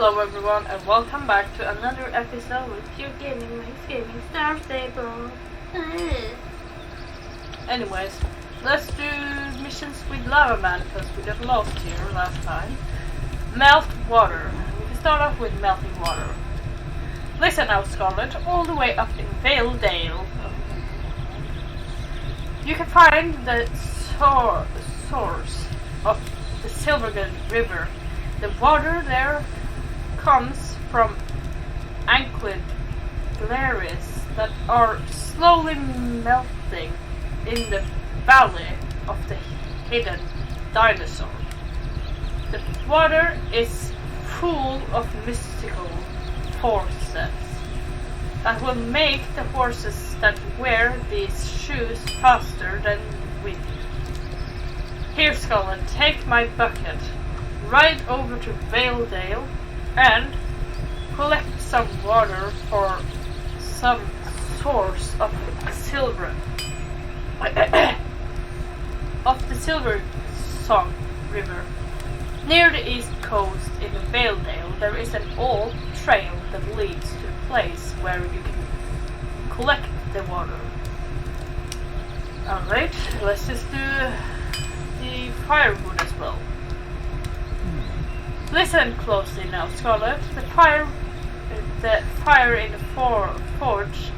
Hello everyone and welcome back to another episode with your gaming Star Stable. Anyways, let's do missions with Lava Man because we got lost here last time. Melt water. We can start off with melting water. Listen now, Scarlet, all the way up in Vale Dale. You can find the source of the Silvergun River. The water there comes from ancient glaciers that are slowly melting in the valley of the hidden dinosaur. The water is full of mystical forces that will make the horses that wear these shoes faster than wind. Here, Scarlet, take my bucket. Ride over to Valedale and collect some water for some source of silver of the Silver Song River. Near the east coast in Valedale there is an old trail that leads to a place where you can collect the water. Alright, let's just do the firewood as well. Listen closely now, Scarlet. The fire in the forge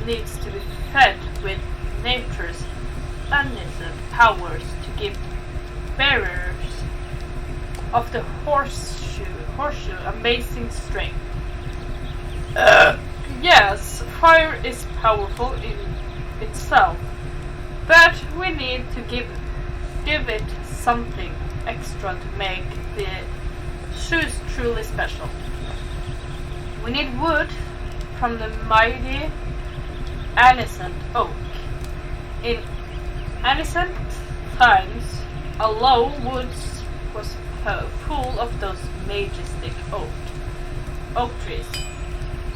needs to be fed with nature's unlimited powers to give bearers of the horseshoe amazing strength. Yes, fire is powerful in itself, but we need to give it something extra to make the shoes truly special. We need wood from the mighty ancient oak. In ancient times, a low woods was full of those majestic oak trees.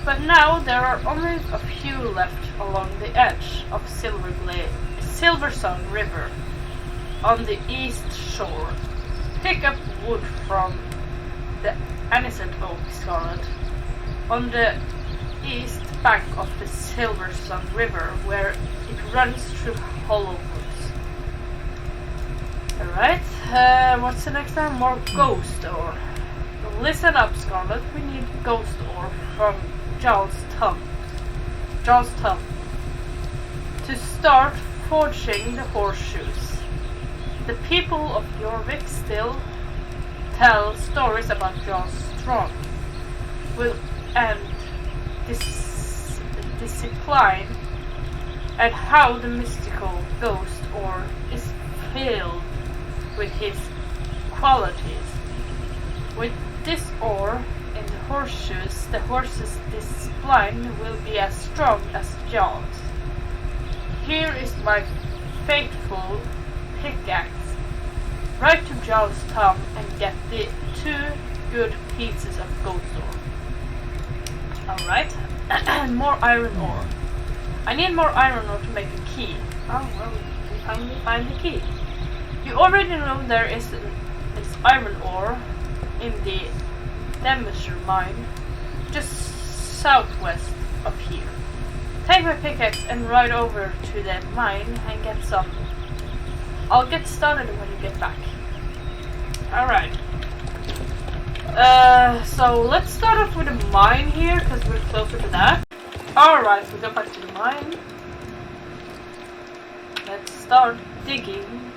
But now there are only a few left along the edge of Silver Song River on the east shore. Pick up wood from the ancient oak, Scarlet, on the east bank of the Silver Song River where it runs through hollow woods. Alright, what's the next one? More ghost ore. Listen up, Scarlet, we need ghost ore from Jarl's Tongue to start forging the horseshoes. The people of Jorvik still tell stories about Jarl's Strong and discipline and how the mystical ghost ore is filled with his qualities. With this ore in the horseshoes, the horse's discipline will be as strong as Jarl's. Here is my faithful pickaxe. Ride to Jarl's Tongue and get the 2 good pieces of ghost ore. Alright, more iron ore. I need more iron ore to make a key. Oh well, we finally find the key. You already know there is iron ore in the Demisher mine, just southwest of here. Take my pickaxe and ride over to the mine and get some. I'll get started when you get back. Alright. So let's start off with a mine here because we're closer to that. Alright, we go back to the mine. Let's start digging.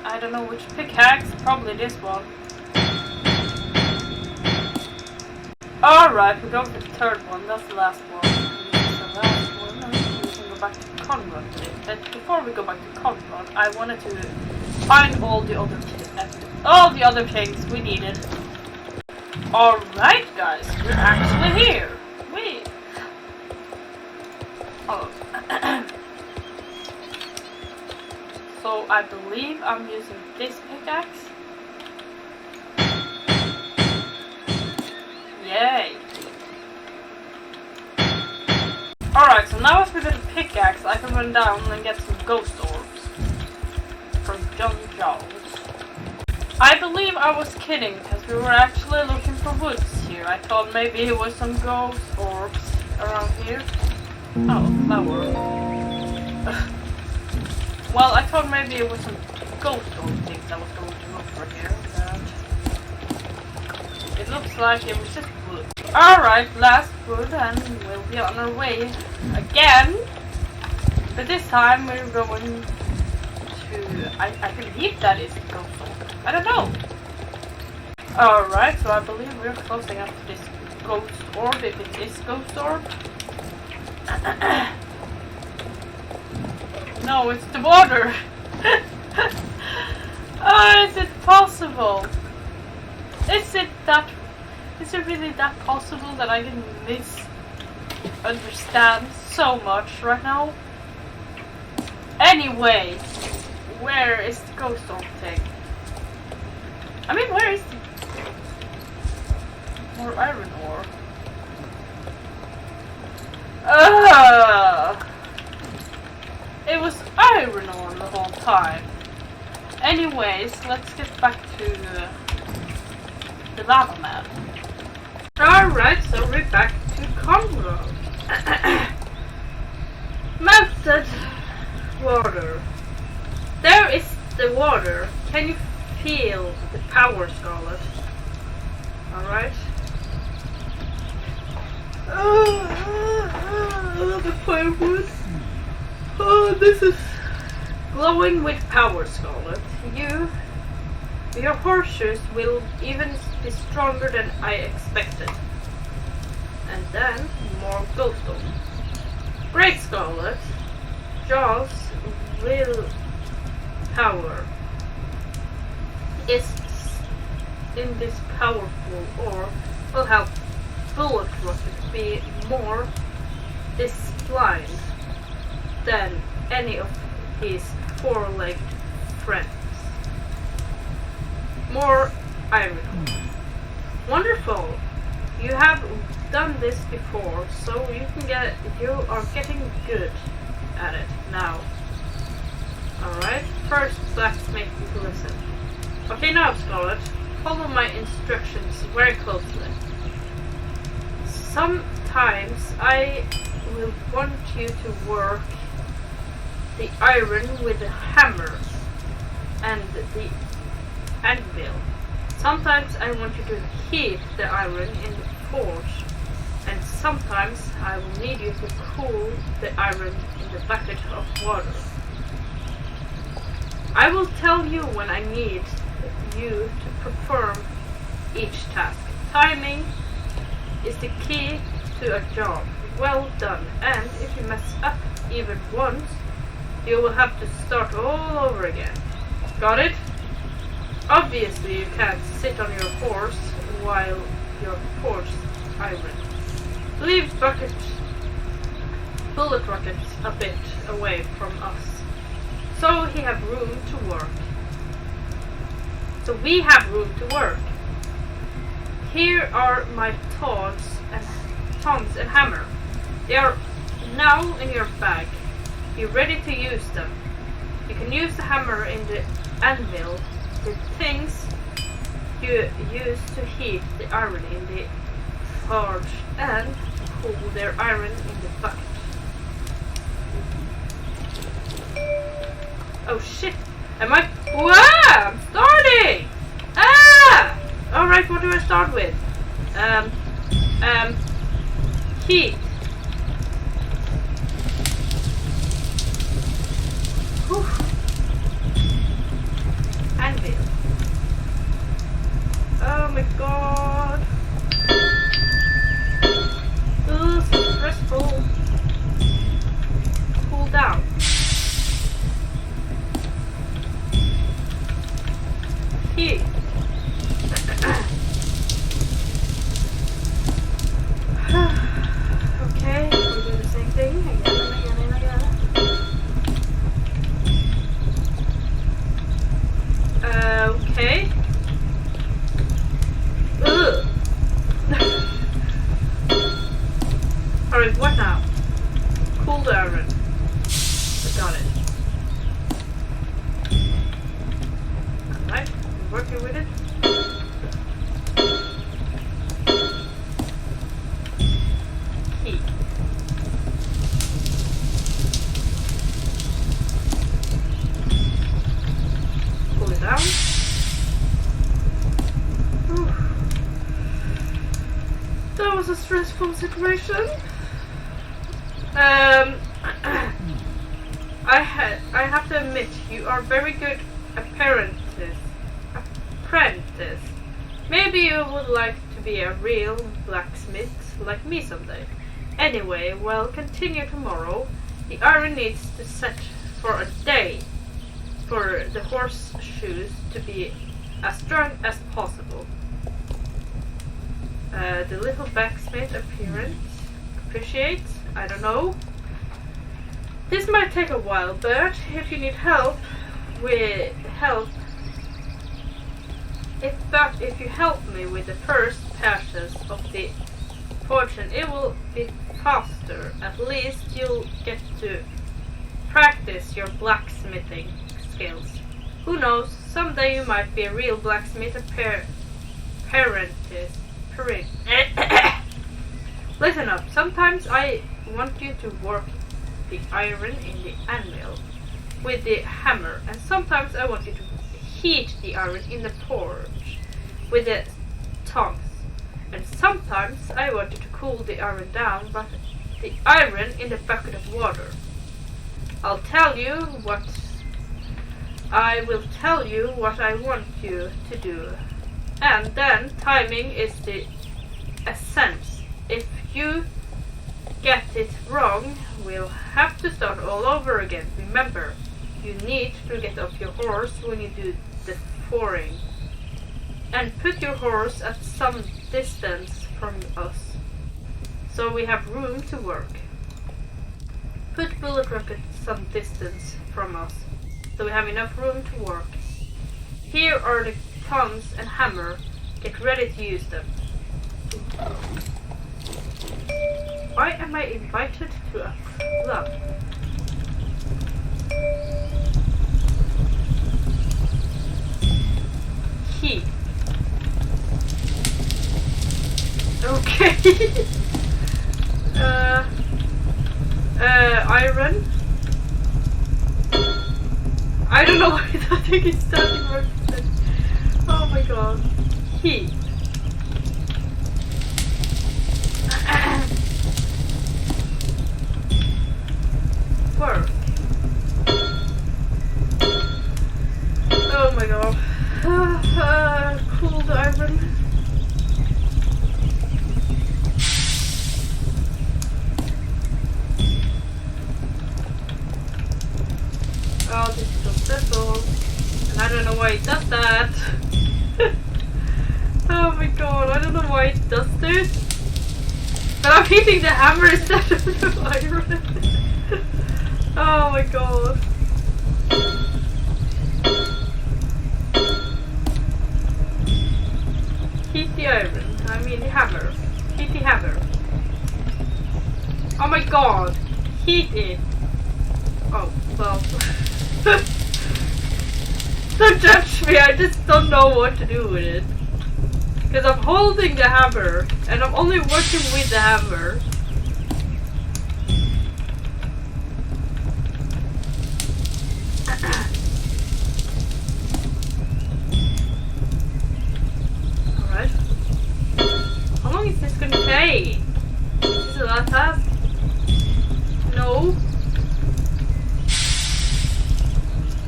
I don't know which pickaxe, probably this one. Alright, we go for the third one, that's the last one. That's the last one, and we can go back to Conrad. But before we go back to Conrad, I wanted to find all the other things we needed. Alright guys, we're actually here. Wait. Oh. So I believe I'm using this pickaxe. Yay. Alright, so now as we got a pickaxe, I can run down and get some ghost orbs from John Jones. I believe I was kidding, because we were actually looking for woods here. here. I thought maybe it was some ghost orbs around here. Oh, flower. Well, I thought maybe it was some ghost orb things I was going to look for here. But it looks like it was just wood. Alright, last wood, and we'll be on our way again. But this time we're going to... I believe that is a ghost orb. I don't know. Alright, so I believe we're closing up to this ghost orb, if it is ghost orb. No, it's the water! Oh, is it possible? Is it really that possible that I can misunderstand so much right now? Anyway, where is the ghost orb thing? I mean, where is the more iron ore? It was iron ore the whole time. Anyways, let's get back to the lava map. Alright, so we're back to Congo. Melted water. There is the water. Can you feel the power, Scarlet? Alright. The firewood. Oh, this is glowing with power, Scarlet. Your horseshoes will even be stronger than I expected. And then more glowstone. Great, Scarlet. Jaws will power is in this powerful ore will help Bullet Rocket be more disciplined than any of his four-legged friends. More iron. Wonderful! You have done this before, so you are getting good at it now. Alright, first blacksmith to listen. Okay, now Scarlet, follow my instructions very closely. Sometimes I will want you to work the iron with the hammer and the anvil. Sometimes I want you to heat the iron in the forge, and sometimes I will need you to cool the iron in the bucket of water. I will tell you when I need you to perform each task. Timing is the key to a job well done, and if you mess up even once, you will have to start all over again. Got it? Obviously you can't sit on your horse while your horse iron. Leave Bullet Rocket a bit away from us, so he have room to work. So we have room to work. Here are my tongs and hammer. They are now in your bag. Be ready to use them. You can use the hammer in the anvil, the things you use to heat the iron in the forge, and cool their iron in the bucket. Oh shit! Am I? Wow! I'm starting! Ah! Alright, what do I start with? Heat. Whew. Anvil. Oh my god. Ooh, so stressful. Cool down. Heat. Okay, we do the same thing again and again and again. Okay. was a stressful situation. I have to admit, you are very good apprentice. Maybe you would like to be a real blacksmith like me someday. Anyway, well, continue tomorrow. The iron needs to set for a day for the horseshoes to be as strong as possible. The little blacksmith appreciates, I don't know. This might take a while, but if you need help, if you help me with the first passes of the fortune, it will be faster. At least you'll get to practice your blacksmithing skills. Who knows, someday you might be a real blacksmith apprentice. Listen up, sometimes I want you to work the iron in the anvil with the hammer, and sometimes I want you to heat the iron in the forge with the tongs, and sometimes I want you to cool the iron down but the iron in the bucket of water. I will tell you what I want you to do, and then timing is the essence. If you get it wrong, we'll have to start all over again. Remember, you need to get off your horse when you do the foring, and put your horse at some distance from us, so we have room to work. Put Bullet Rock at some distance from us, so we have enough room to work. Here are the tongs and hammer. Get ready to use them. Why am I invited to a club? Heat. Okay. Iron. I don't know why I think it's standing for. Oh my god. Heat. Work. Oh my god. Cool iron. Oh, this is so stressful. And I don't know why it does that. Oh my god, I don't know why it does this. But I'm hitting the hammer instead of the iron. Oh my god. Heat the iron. I mean the hammer. Heat the hammer. Oh my god. Heat it. Oh, well. Don't judge me, I just don't know what to do with it. Because I'm holding the hammer, and I'm only working with the hammer. Alright. How long is this gonna take? Is this the last task? No.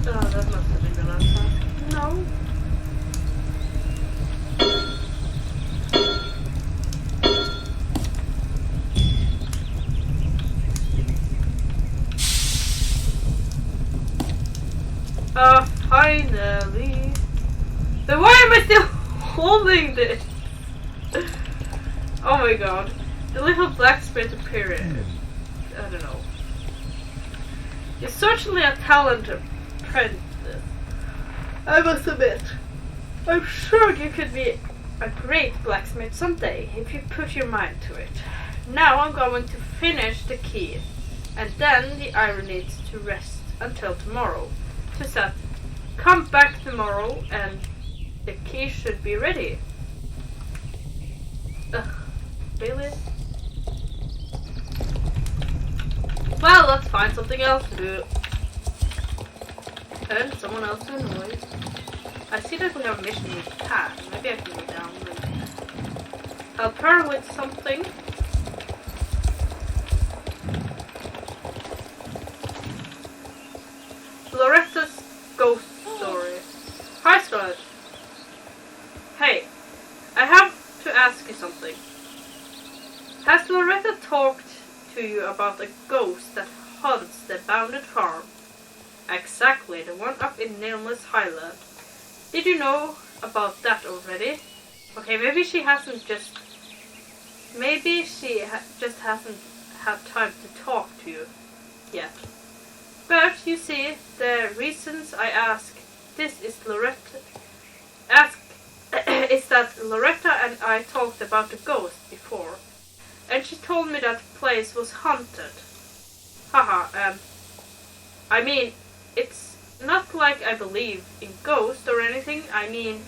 Oh, that must have been the last task. No. Finally. Then why am I still holding this? Oh my god. The little blacksmith appeared. I don't know. You're certainly a talented apprentice, I must admit. I'm sure you could be a great blacksmith someday if you put your mind to it. Now I'm going to finish the key, and then the iron needs to rest until tomorrow to set. Come back tomorrow and the key should be ready. Ugh, really? Well, let's find something else to do. And someone else to annoy. I see that we have a mission with Pat. Maybe I can go down and help her with something. Loretta's ghost story. Hi, Scarlett. Hey, I have to ask you something. Has Loretta talked to you about a ghost that haunts the Bounded Farm? Exactly, the one up in Nameless Highland. Did you know about that already? Okay, maybe she hasn't just... Maybe she just hasn't had time to talk to you yet. But, you see, the reasons I ask this is is that Loretta and I talked about the ghost before. And she told me that place was haunted. Haha, I mean, it's not like I believe in ghosts or anything. I mean,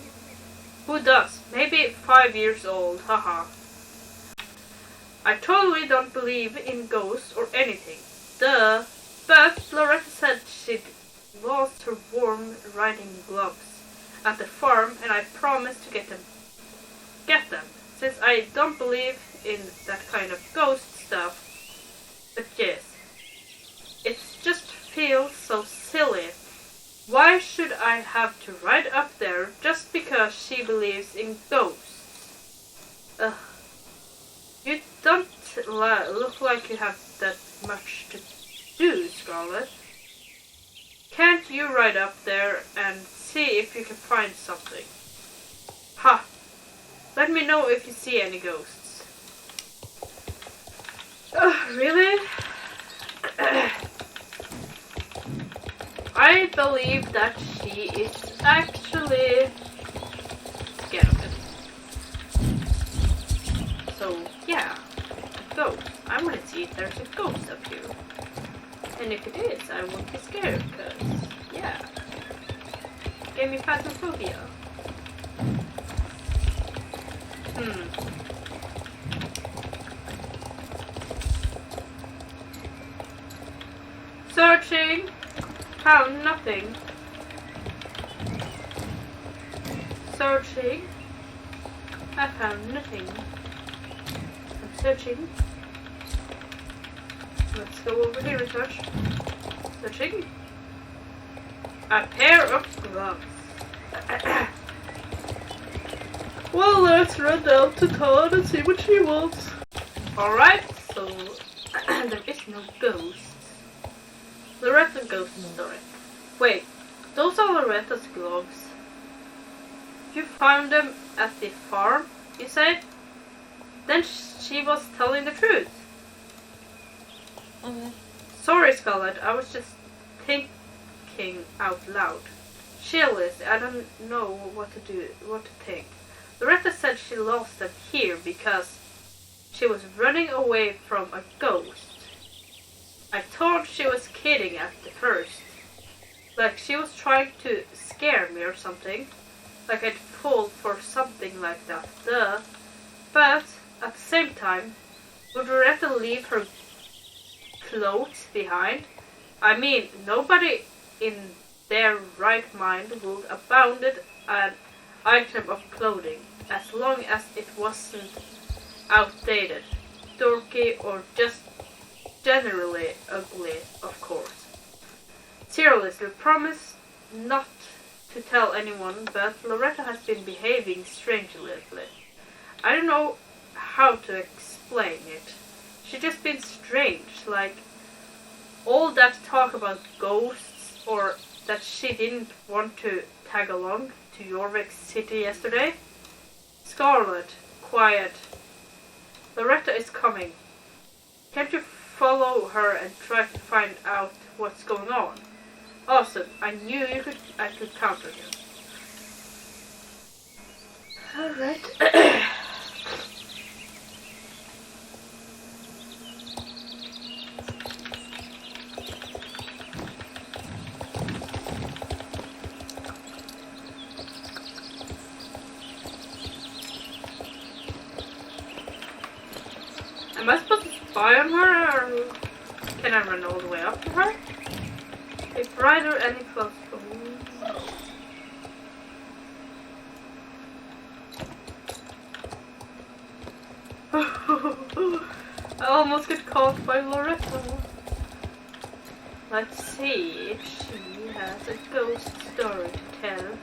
who does? Maybe 5 years old, haha. I totally don't believe in ghosts or anything. Duh. But Loretta said she'd lost her warm riding gloves at the farm, and I promised to get them. Since I don't believe in that kind of ghost stuff. But yes, it just feels so silly. Why should I have to ride up there just because she believes in ghosts? Ugh. You don't look like you have that much to do, Scarlett. Can't you ride up there and see if you can find something? Ha! Let me know if you see any ghosts. Really? I believe that she is actually scared of it. So, yeah, a ghost. I want to see if there's a ghost up here. And if it is, I won't be scared, because, yeah, gave me phasmophobia. Searching, found nothing. Searching, I found nothing. I'm searching. Let's go over here and search. Searching. A pair of gloves. Well, let's run down to town and see what she wants. Alright, so there is no ghosts. Loretta's ghost story. Wait, those are Loretta's gloves. You found them at the farm, you say? Then she was telling the truth. Sorry, Scarlett, I was just thinking out loud. Chillis, I don't know what to think. Loretta said she lost them here because she was running away from a ghost. I thought she was kidding at the first. Like she was trying to scare me or something. Like I'd fall for something like that. Duh. But at the same time, would Loretta leave her clothes behind? I mean, nobody in their right mind would abandon an item of clothing as long as it wasn't outdated, dorky, or just generally ugly, of course. Seriously, promise not to tell anyone, but Loretta has been behaving strangely lately. I don't know how to explain it. She's just been strange, like all that talk about ghosts, or that she didn't want to tag along to Jorvik City yesterday. Scarlett, quiet. Loretta is coming. Can't you follow her and try to find out what's going on? Awesome, I knew I could count on you. Alright. Am I supposed to spy on her, or can I run all the way up to her? If rider any close. Ooh. I almost get caught by Loretta. Let's see if she has a ghost story to tell.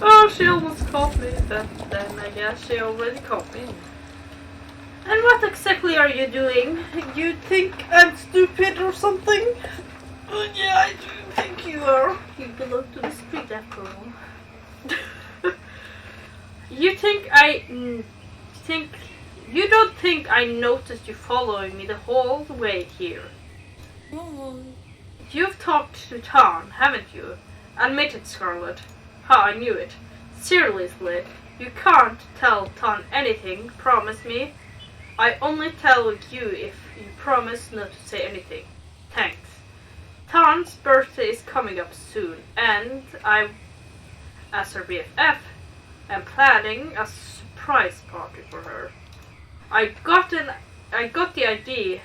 Oh, she almost caught me, but then I guess she already caught me. And what exactly are you doing? You think I'm stupid or something? Yeah, I do think you are. You belong to the street after all. You don't think I noticed you following me the whole way here? You've talked to Tom, haven't you? Admit it, Scarlet. Ha, I knew it. Seriously, you can't tell Tom anything, promise me. I only tell you if you promise not to say anything. Thanks. Tom's birthday is coming up soon, and I, as her BFF, am planning a surprise party for her. I got the idea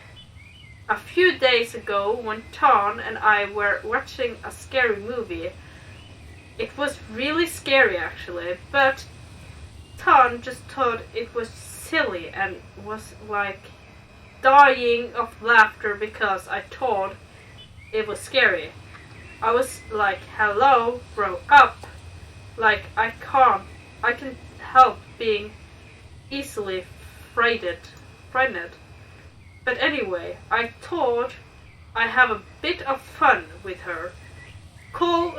a few days ago when Tom and I were watching a scary movie. It was really scary actually, but Tom just thought it was silly and was like dying of laughter because I thought it was scary. I was like, hello, grow up. Like I can help being easily frightened. But anyway, I thought I'd have a bit of fun with her. Call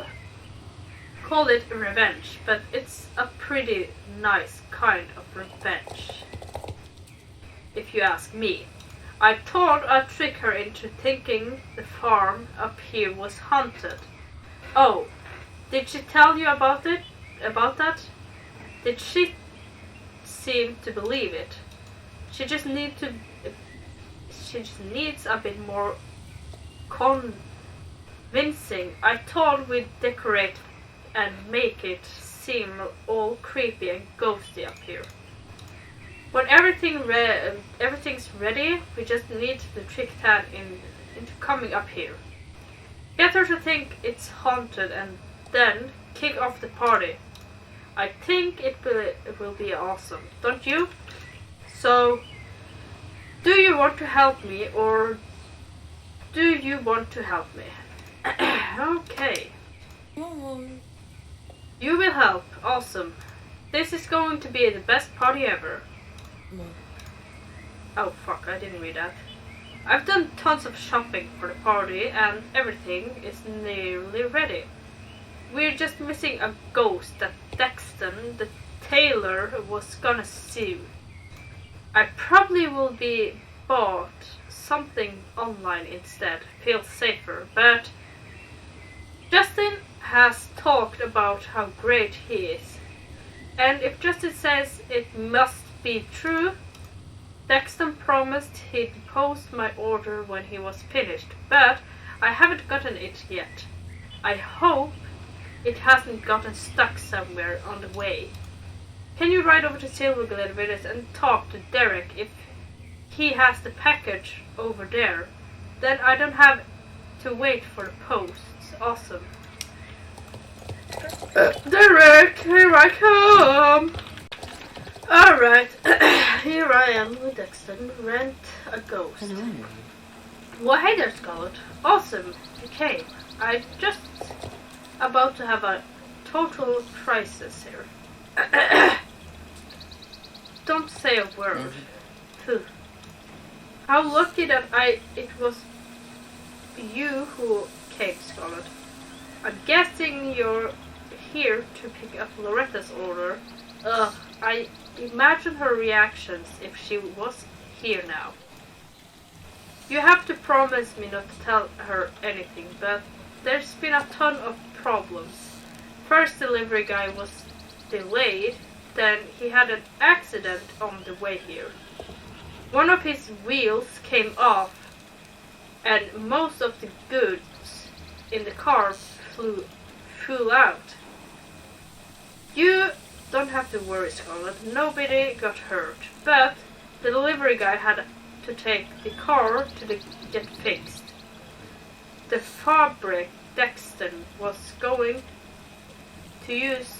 it revenge, but it's a pretty nice kind of revenge, if you ask me. I thought I'd trick her into thinking the farm up here was haunted. Oh, did she tell you about that? Did she seem to believe it? She just needs a bit more convincing. I thought we'd decorate and make it seem all creepy and ghosty up here. When everything's ready, we just need to trick Tad into coming up here. Get her to think it's haunted and then kick off the party. I think it will be awesome, don't you? So, do you want to help me or do you want to help me? Okay. You will help. Awesome. This is going to be the best party ever. Oh fuck, I didn't read that. I've done tons of shopping for the party and everything is nearly ready. We're just missing a ghost that Dexton, the tailor, was gonna sue. I probably will be bought something online instead. Feels safer, but Justin has talked about how great he is. And if Justin says it must be true, Dexton promised he'd post my order when he was finished, but I haven't gotten it yet. I hope it hasn't gotten stuck somewhere on the way. Can you ride over to Silverglade Village and talk to Derek if he has the package over there? Then I don't have to wait for the posts. Awesome. Derek, here I come! Alright, here I am with Dexton. Rent a ghost. Hello. Well, hey there, Scarlet. Awesome, you came. I just about to have a total crisis here. Don't say a word. Phew. How lucky that it was you who came, Scarlet. I'm guessing you're here to pick up Loretta's order. Ugh, I imagine her reactions if she was here now. You have to promise me not to tell her anything, but there's been a ton of problems. First delivery guy was delayed, then he had an accident on the way here. One of his wheels came off, and most of the goods in the car flew out. You don't have to worry, Scarlet. Nobody got hurt, but the delivery guy had to take the car to get fixed. The fabric Dexter was going to use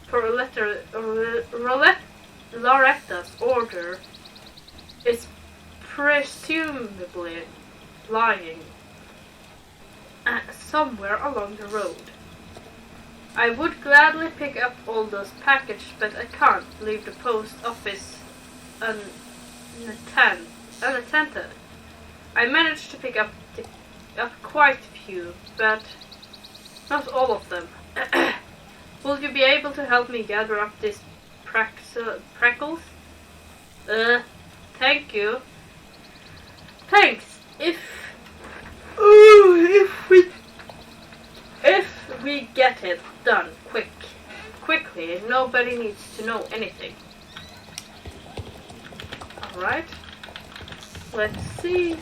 for Loretta's order is presumably lying somewhere along the road. I would gladly pick up all those packages, but I can't leave the post office unattended. I managed to pick up quite a few, but not all of them. Will you be able to help me gather up these preckles? Thank you. Thanks. If we get it done quickly, nobody needs to know anything. Alright. Let's see.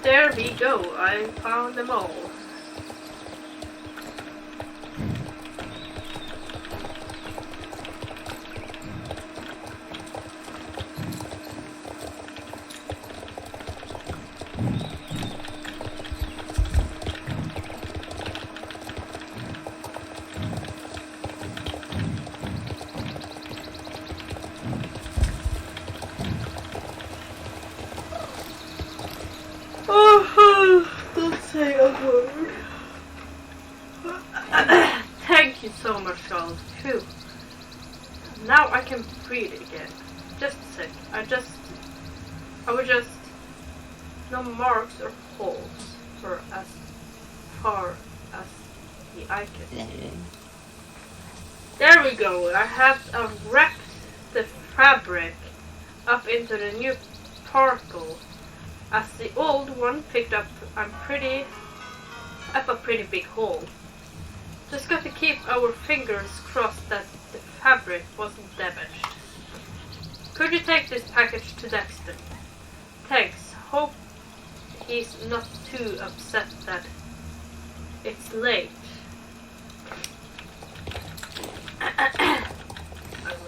There we go, I found them all. Don't say a word. Thank you so much, Charles. Phew. Now I can breathe again. Just a sec. I would just no marks or holes for as far as the eye can see. There we go. I have wrapped the fabric up into the new particle. As the old one picked up a pretty big hole. Just got to keep our fingers crossed that the fabric wasn't damaged. Could you take this package to Dexter? Thanks. Hope he's not too upset that it's late.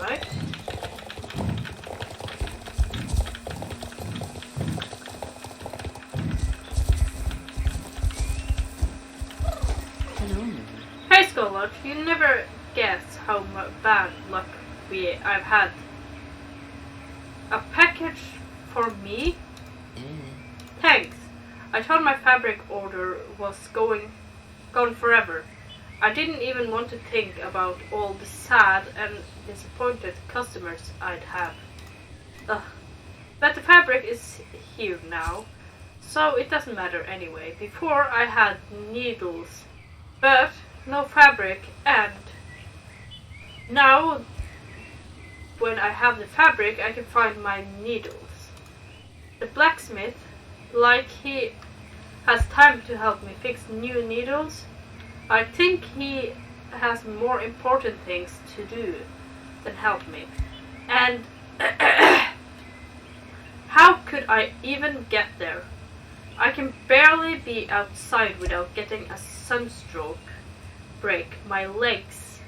Alright. Hey Scarlet, you never guess how bad luck I've had. A package for me? Thanks. I thought my fabric order was gone forever. I didn't even want to think about all the sad and disappointed customers I'd have. But the fabric is here now, so it doesn't matter anyway. Before I had needles, but no fabric, and now when I have the fabric I can find my needles. The blacksmith, like he has time to help me fix new needles, I think he has more important things to do than help me. And how could I even get there? I can barely be outside without getting a sunstroke, break my legs,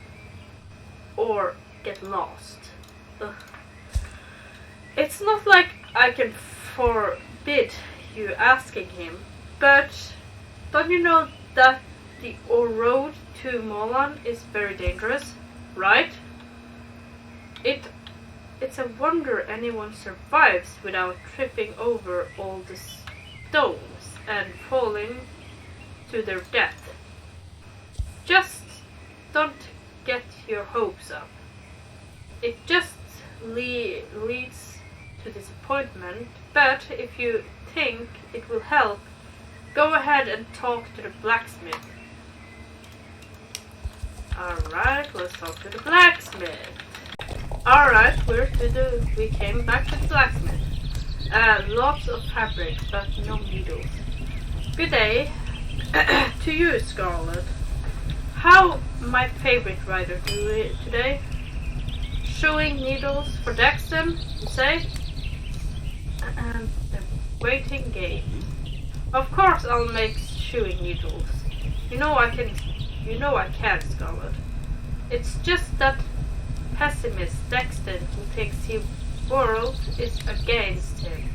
or get lost. It's not like I can forbid you asking him, but don't you know that the road to Molan is very dangerous, right? It's a wonder anyone survives without tripping over all the stones and falling to their death. Just don't get your hopes up. It just leads to disappointment, but if you think it will help, go ahead and talk to the blacksmith. Alright, let's talk to the blacksmith. Alright, we came back to the blacksmith. Lots of fabric, but no needles. Good day to you, Scarlet. How my favorite rider do it today? Showing needles for Daxton, you say? And the waiting game. Of course I'll make shoeing needles. You know I can, Scarlet. It's just that pessimist Daxton who thinks his world is against him.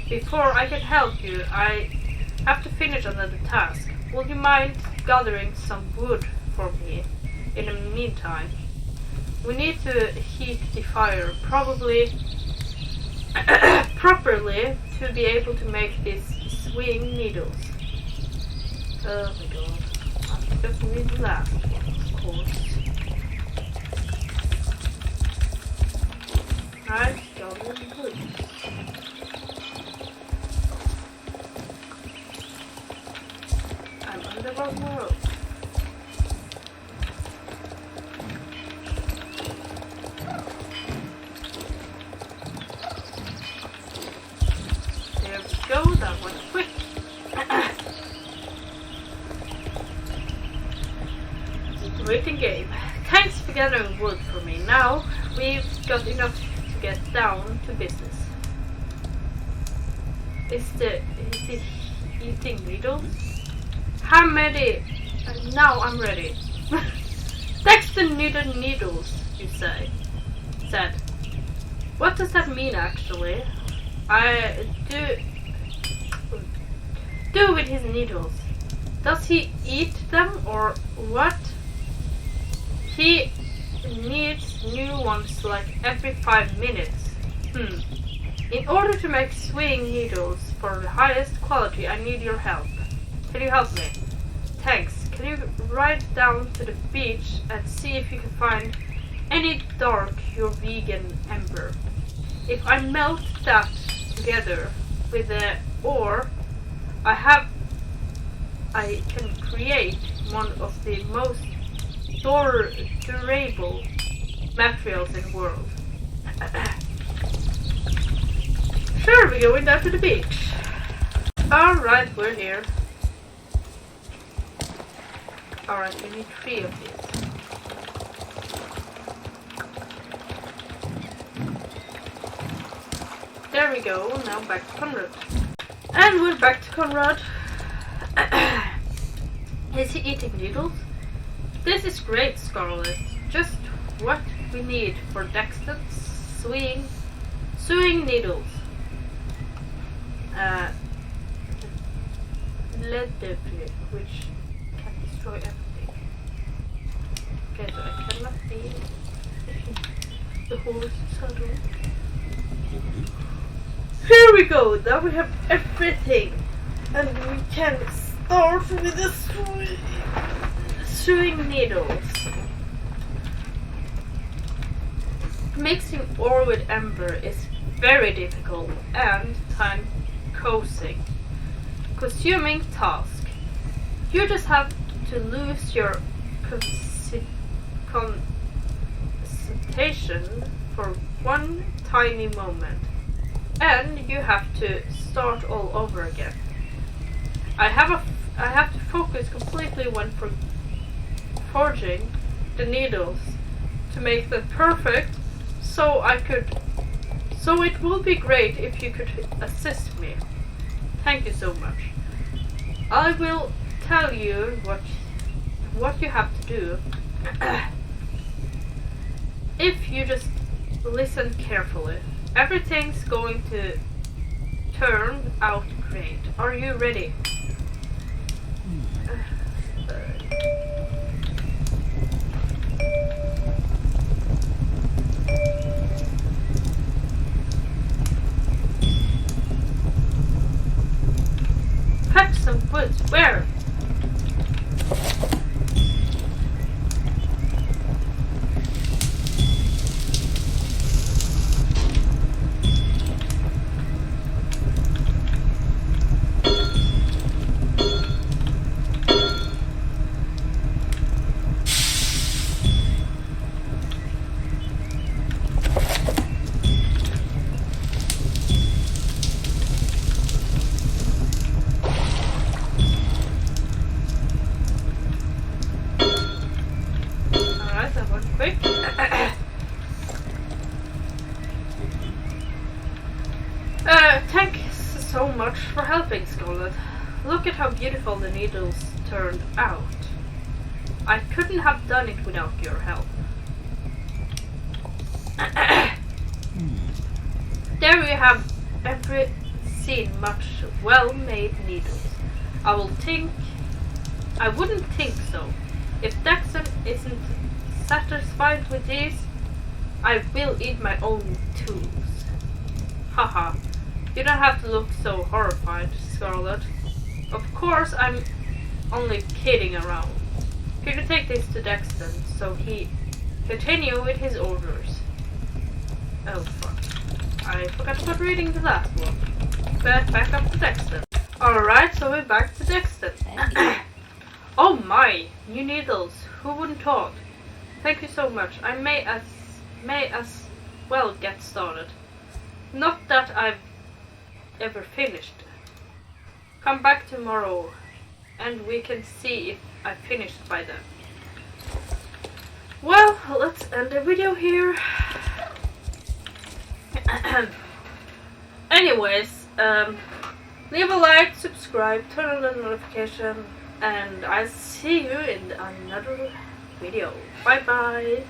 Before I can help you, I have to finish another task. Would you mind gathering some wood for me in the meantime? We need to heat the fire properly to be able to make these swing needles. Oh my god. I'm just read the last one, of course. Right, golden boots. I'm on the wrong road. There we go, that went quick. Waiting game. Thanks for gathering wood for me. Now we've got enough to get down to business. Is it eating needles? How many? Now I'm ready. Daxton needed needles, you said. What does that mean actually? I do with his needles. Does he eat them or what? He needs new ones like every 5 minutes. In order to make swing needles for the highest quality, I need your help. Can you help me? Thanks. Can you ride down to the beach and see if you can find any dark your vegan ember? If I melt that together with the ore I can create one of the most durable materials in the world. Sure, we're going down to the beach. Alright, we're here. Alright, we need 3 of these. There we go, now back to Conrad. And we're back to Conrad. Is he eating needles? This is great, Scarlet. Just what we need for Daxton's sewing needles. Lead debris, which can destroy everything. Okay, so I cannot be the horse saddle. Here we go, now we have everything. And we can start with the sewing needles. Mixing ore with ember is very difficult and time-consuming task. You just have to lose your concentration for one tiny moment, and you have to start all over again. I have to focus completely when forging the needles to make them perfect, so it would be great if you could assist me. Thank you so much. I will tell you what you have to do if you just listen carefully. Everything's going to turn out great. Are you ready? Fetch some wood. Where? Quick. Thanks so much for helping, Scarlet. Look at how beautiful the needles turned out. I couldn't have done it without your help. There you have every seen much well-made needles. I wouldn't think so. If Daxon isn't satisfied with these, I will eat my own tools. Haha, you don't have to look so horrified, Scarlet. Of course, I'm only kidding around. Could you take this to Daxton so he continue with his orders? Oh fuck, I forgot about reading the last one. But back up to Daxton. Alright, so we're back to Daxton. Oh my, new needles, who wouldn't thought? Thank you so much. I may as well get started. Not that I've ever finished. Come back tomorrow and we can see if I finished by then. Well, let's end the video here. Anyways, leave a like, subscribe, turn on the notification, and I'll see you in another video. Bye bye.